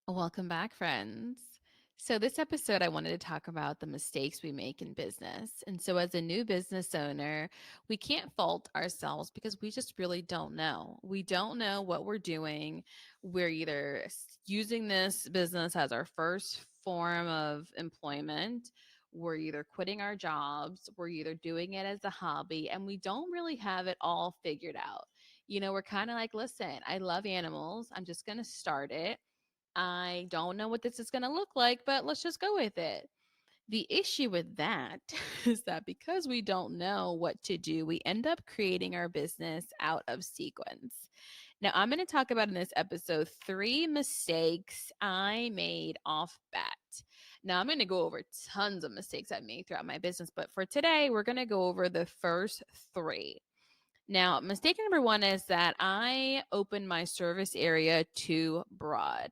Welcome back, friends. So, this episode, I wanted to talk about the mistakes we make in business. And so, as a new business owner, we can't fault ourselves because we just really don't know. We don't know what we're doing. We're either using this business as our first form of employment, we're either quitting our jobs, we're either doing it as a hobby, and we don't really have it all figured out. We're kind of like, listen, I love animals. I'm just going to start it. I don't know what this is going to look like, but let's just go with it. The issue with that is that because we don't know what to do, we end up creating our business out of sequence. Now, I'm going to talk about in this episode 3 mistakes I made off bat. Now, I'm going to go over tons of mistakes I made throughout my business, but for today, we're going to go over the first three. Now, mistake number one is that I opened my service area too broad.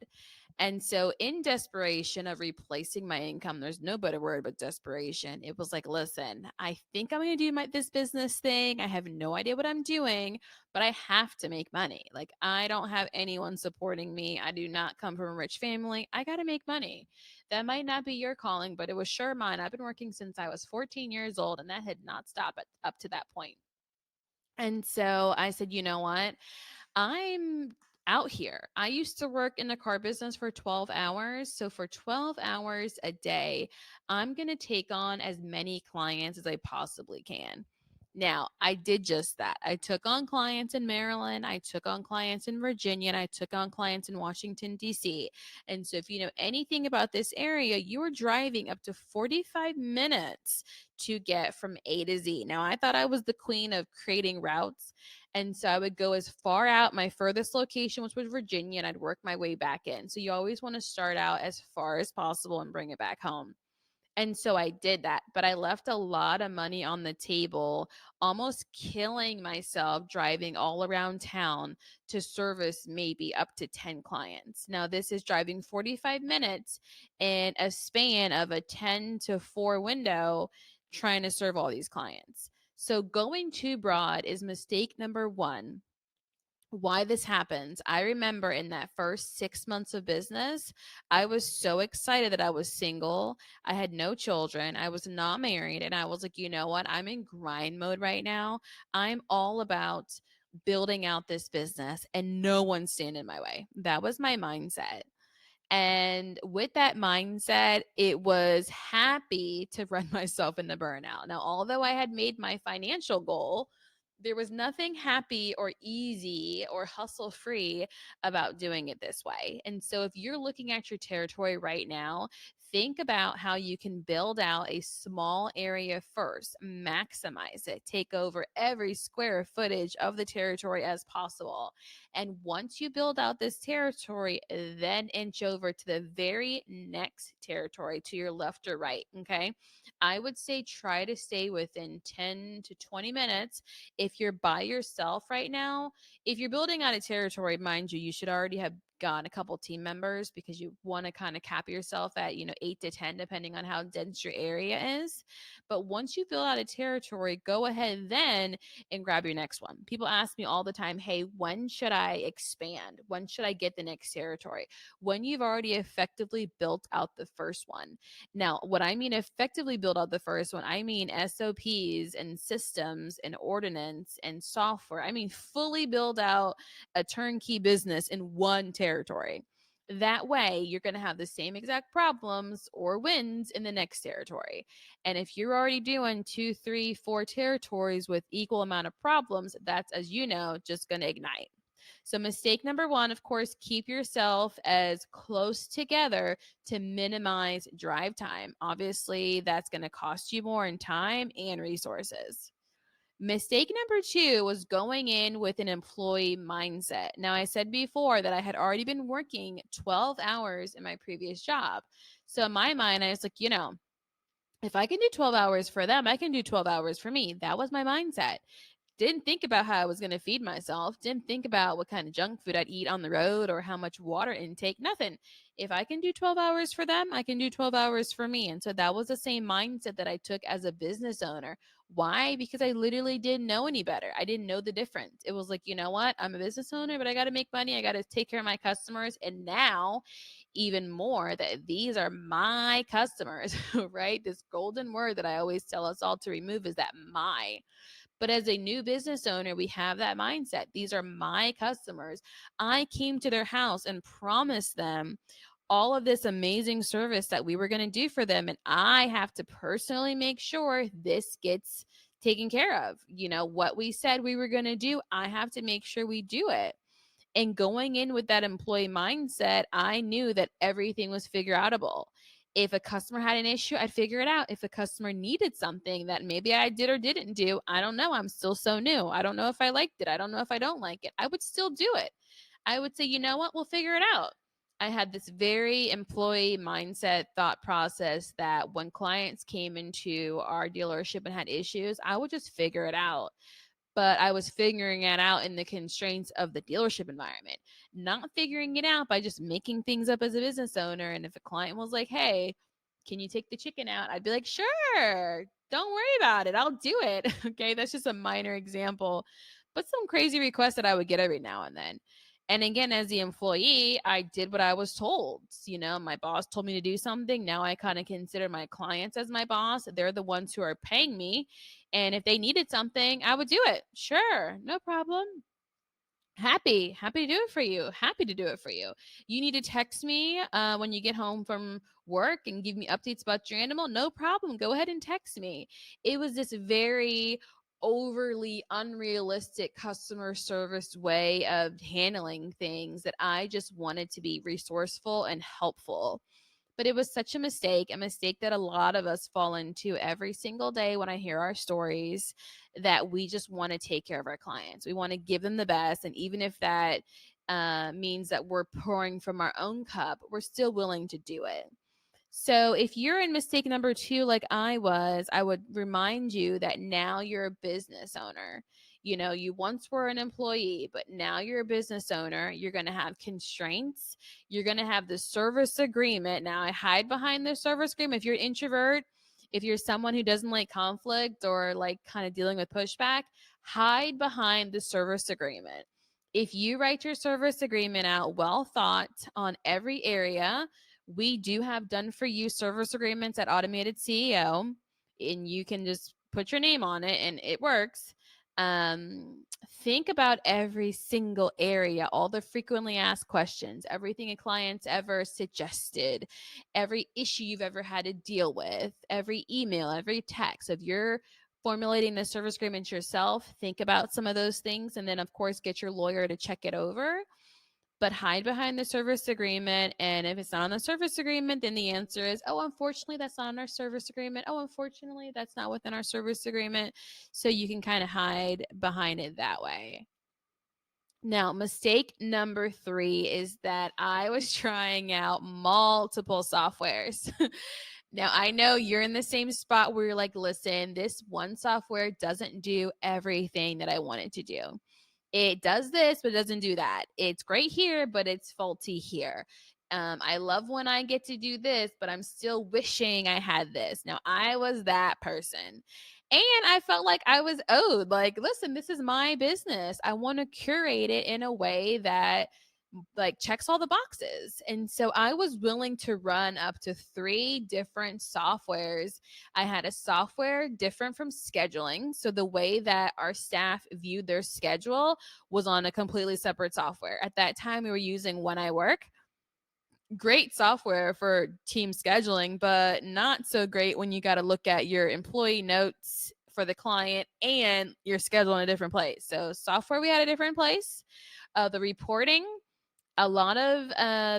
And so, in desperation of replacing my income, there's no better word but desperation. It was like, listen, I think I'm going to do this business thing. I have no idea what I'm doing, but I have to make money. Like, I don't have anyone supporting me. I do not come from a rich family. I got to make money. That might not be your calling, but it was sure mine. I've been working since I was 14 years old, and that had not stopped up to that point. And so I said, you know what? I'm out here. I used to work in the car business for 12 hours. So for 12 hours a day, I'm going to take on as many clients as I possibly can. Now, I did just that. I took on clients in Maryland, I took on clients in Virginia, and I took on clients in Washington, D.C. And so, if you know anything about this area, you are driving up to 45 minutes to get from A to Z. Now, I thought I was the queen of creating routes. And so I would go as far out. My furthest location, which was Virginia, and I'd work my way back in. So you always want to start out as far as possible and bring it back home. And so I did that, but I left a lot of money on the table, almost killing myself driving all around town to service maybe up to 10 clients. Now, this is driving 45 minutes in a span of a 10 to 4 window trying to serve all these clients. So going too broad is mistake number one. Why this happens, I remember in that first 6 months of business, I was so excited that I was single. I had no children. I was not married. And I was like, you know what? I'm in grind mode right now. I'm all about building out this business and no one's standing in my way. That was my mindset. And with that mindset, it was happy to run myself into burnout. Now, although I had made my financial goal, there was nothing happy or easy or hustle free about doing it this way. And so, if you're looking at your territory right now, think about how you can build out a small area first, maximize it, take over every square footage of the territory as possible. And once you build out this territory, then inch over to the very next territory to your left or right. Okay. I would say try to stay within 10 to 20 minutes. If you're by yourself right now, if you're building out a territory, mind you, you should already have gotten a couple team members because you want to kind of cap yourself at 8 to 10 depending on how dense your area is. But once you build out a territory, go ahead then and grab your next one. People ask me all the time, hey, when should I expand? When should I get the next territory? When you've already effectively built out the first one. Now, what I mean effectively build out the first one, I mean SOPs and systems and ordinance and software. I mean fully build out a turnkey business in one territory. That way, you're going to have the same exact problems or wins in the next territory. And if you're already doing 2, 3, 4 territories with equal amount of problems, that's, as you know, just going to ignite. So, mistake number one, of course, keep yourself as close together to minimize drive time. Obviously, that's going to cost you more in time and resources. Mistake number two was going in with an employee mindset. Now, I said before that I had already been working 12 hours in my previous job. So, in my mind, I was like, if I can do 12 hours for them, I can do 12 hours for me. That was my mindset. Didn't think about how I was going to feed myself. Didn't think about what kind of junk food I'd eat on the road or how much water intake. Nothing. If I can do 12 hours for them, I can do 12 hours for me. And so that was the same mindset that I took as a business owner. Why? Because I literally didn't know any better. I didn't know the difference. It was like, you know what? I'm a business owner, but I got to make money. I got to take care of my customers. And now, even more that these are my customers, right? This golden word that I always tell us all to remove is that my. But as a new business owner, we have that mindset. These are my customers. I came to their house and promised them all of this amazing service that we were going to do for them. And I have to personally make sure this gets taken care of. What we said we were going to do, I have to make sure we do it. And going in with that employee mindset, I knew that everything was figure outable. If a customer had an issue, I'd figure it out. If a customer needed something that maybe I did or didn't do, I don't know. I'm still so new. I don't know if I liked it. I don't know if I don't like it. I would still do it. I would say, you know what? We'll figure it out. I had this very employee mindset thought process that when clients came into our dealership and had issues, I would just figure it out. But I was figuring it out in the constraints of the dealership environment, not figuring it out by just making things up as a business owner. And if a client was like, hey, can you take the chicken out? I'd be like, sure, don't worry about it. I'll do it. Okay. That's just a minor example, but some crazy requests that I would get every now and then. And again, as the employee, I did what I was told. My boss told me to do something. Now I kind of consider my clients as my boss. They're the ones who are paying me. And if they needed something, I would do it. Sure, no problem. Happy to do it for you. Happy to do it for you. You need to text me when you get home from work and give me updates about your animal. No problem. Go ahead and text me. It was this very overly unrealistic customer service way of handling things that I just wanted to be resourceful and helpful. But it was such a mistake that a lot of us fall into every single day when I hear our stories, that we just want to take care of our clients. We want to give them the best. And even if that means that we're pouring from our own cup, we're still willing to do it. So if you're in mistake number 2, like I was, I would remind you that now you're a business owner. You once were an employee, but now you're a business owner. You're going to have constraints. You're going to have the service agreement. Now I hide behind the service agreement. If you're an introvert, if you're someone who doesn't like conflict or like kind of dealing with pushback, hide behind the service agreement. If you write your service agreement out well thought on every area, we do have done for you service agreements at Automated CEO, and you can just put your name on it and it works. Think about every single area, all the frequently asked questions, everything a client's ever suggested, every issue you've ever had to deal with, every email, every text. If you're formulating the service agreement yourself, think about some of those things, and then, of course, get your lawyer to check it over, but hide behind the service agreement. And if it's not on the service agreement, then the answer is, oh, unfortunately, that's not on our service agreement. Oh, unfortunately, that's not within our service agreement. So you can kind of hide behind it that way. Now, mistake number 3 is that I was trying out multiple softwares. Now, I know you're in the same spot where you're like, listen, this one software doesn't do everything that I want it to do. It does this, but it doesn't do that. It's great here, but it's faulty here. I love when I get to do this, but I'm still wishing I had this. Now, I was that person. And I felt like I was owed. Like, listen, this is my business. I want to curate it in a way that like checks all the boxes. And so I was willing to run up to 3 different softwares. I had a software different from scheduling. So the way that our staff viewed their schedule was on a completely separate software. At that time, we were using When I Work. Great software for team scheduling, but not so great when you got to look at your employee notes for the client and your schedule in a different place. So software, we had a different place. The reporting, a lot of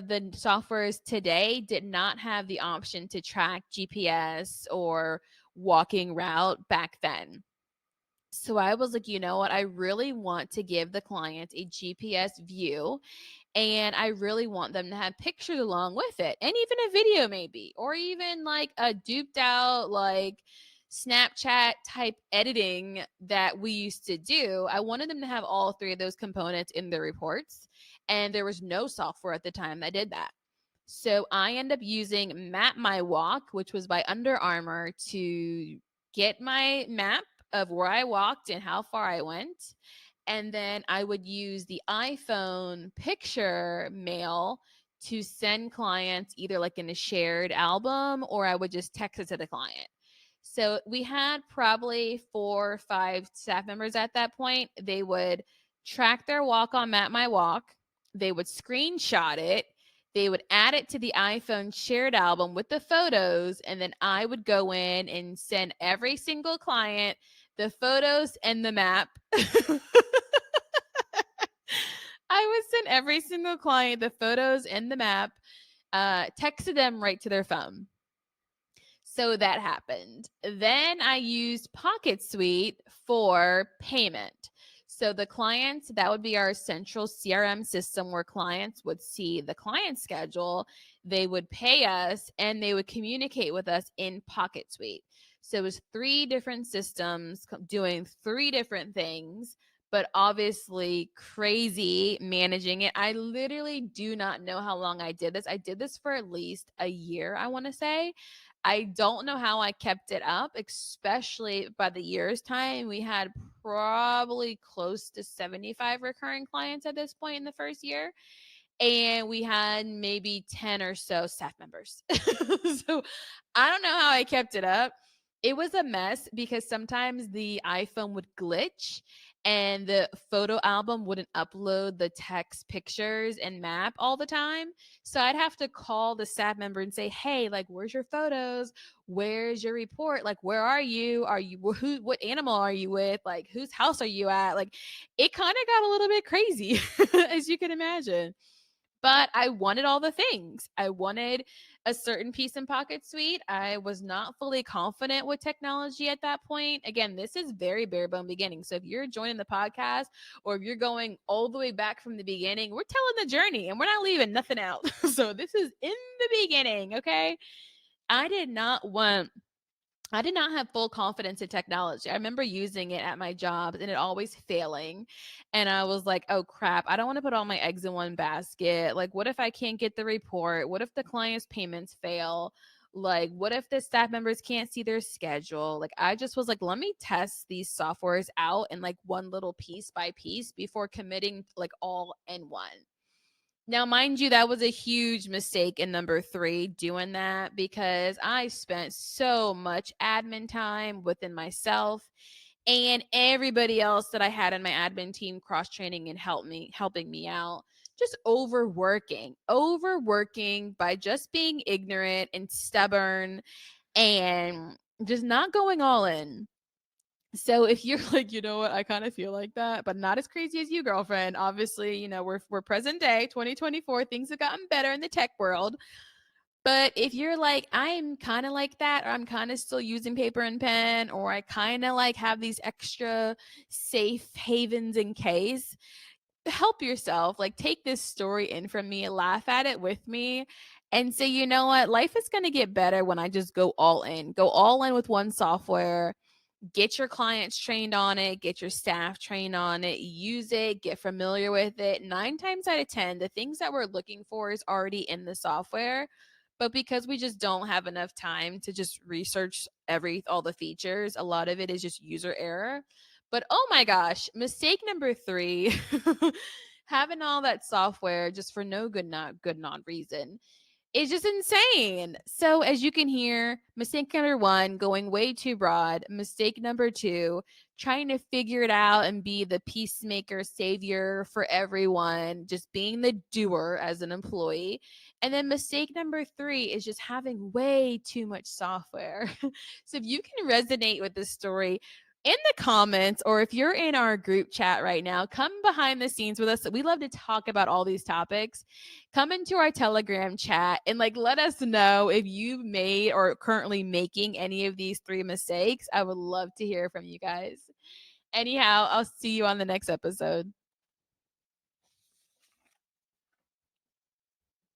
the softwares today did not have the option to track GPS or walking route back then. So I was like, you know what? I really want to give the client a GPS view, and I really want them to have pictures along with it, and even a video maybe, or even like a duped out like Snapchat type editing that we used to do. I wanted them to have all 3 of those components in their reports, and there was no software at the time that did that. So I end up using Map My Walk, which was by Under Armour, to get my map of where I walked and how far I went. And then I would use the iPhone picture mail to send clients either like in a shared album or I would just text it to the client. So we had probably 4 or 5 staff members at that point. They would track their walk on Map My Walk. They would screenshot it. They would add it to the iPhone shared album with the photos. And then I would go in and send every single client the photos and the map. I would send every single client the photos and the map, texted them right to their phone. So that happened. Then I used Pocket Suite for payment. So the clients, that would be our central CRM system where clients would see the client schedule, they would pay us, and they would communicate with us in Pocket Suite. So it was 3 different systems doing 3 different things, but obviously crazy managing it. I literally do not know how long I did this. I did this for at least a year, I want to say. I don't know how I kept it up, especially by the year's time. We had probably close to 75 recurring clients at this point in the first year. And we had maybe 10 or so staff members. So I don't know how I kept it up. It was a mess because sometimes the iPhone would glitch and the photo album wouldn't upload the text pictures and map all the time. So I'd have to call the staff member and say, "Hey, like, where's your photos? Where's your report? Like, where are you? What animal are you with? Like, whose house are you at?" Like, it kind of got a little bit crazy, as you can imagine. But I wanted all the things. I wanted a certain piece in Pocket Suite. I was not fully confident with technology at that point. Again, this is very bare bone beginning. So if you're joining the podcast or if you're going all the way back from the beginning, we're telling the journey and we're not leaving nothing out. So this is in the beginning, okay? I did not want I did not have full confidence in technology. I remember using it at my job and it always failing. And I was like, oh crap, I don't want to put all my eggs in one basket. Like, what if I can't get the report? What if the client's payments fail? Like, what if the staff members can't see their schedule? Like, I just was like, let me test these softwares out in like one little piece by piece before committing like all in one. Now, mind you, that was a huge mistake in number 3 doing that because I spent so much admin time within myself and everybody else that I had in my admin team cross training and helping me out. Just overworking by just being ignorant and stubborn and just not going all in. So if you're like, you know what, I kind of feel like that, but not as crazy as you, girlfriend. Obviously, we're present day, 2024. Things have gotten better in the tech world. But if you're like, I'm kind of like that, or I'm kind of still using paper and pen, or I kind of like have these extra safe havens in case, help yourself. Like, take this story in from me, laugh at it with me, and say, you know what, life is going to get better when I just go all in. Go all in with one software, get your clients trained on it, get your staff trained on it, use it, get familiar with it. 9 times out of 10, the things that we're looking for is already in the software. But because we just don't have enough time to just research all the features, a lot of it is just user error. But oh my gosh, mistake number 3, having all that software just for no good, not good, non reason. It's just insane. So, as you can hear, mistake number 1, going way too broad. Mistake number 2, trying to figure it out and be the peacemaker, savior for everyone, just being the doer as an employee. And then mistake number 3 is just having way too much software. So, if you can resonate with this story, in the comments, or if you're in our group chat right now, come behind the scenes with us. We love to talk about all these topics. Come into our Telegram chat and like let us know if you've made or currently making any of these 3 mistakes. I would love to hear from you guys. Anyhow, I'll see you on the next episode.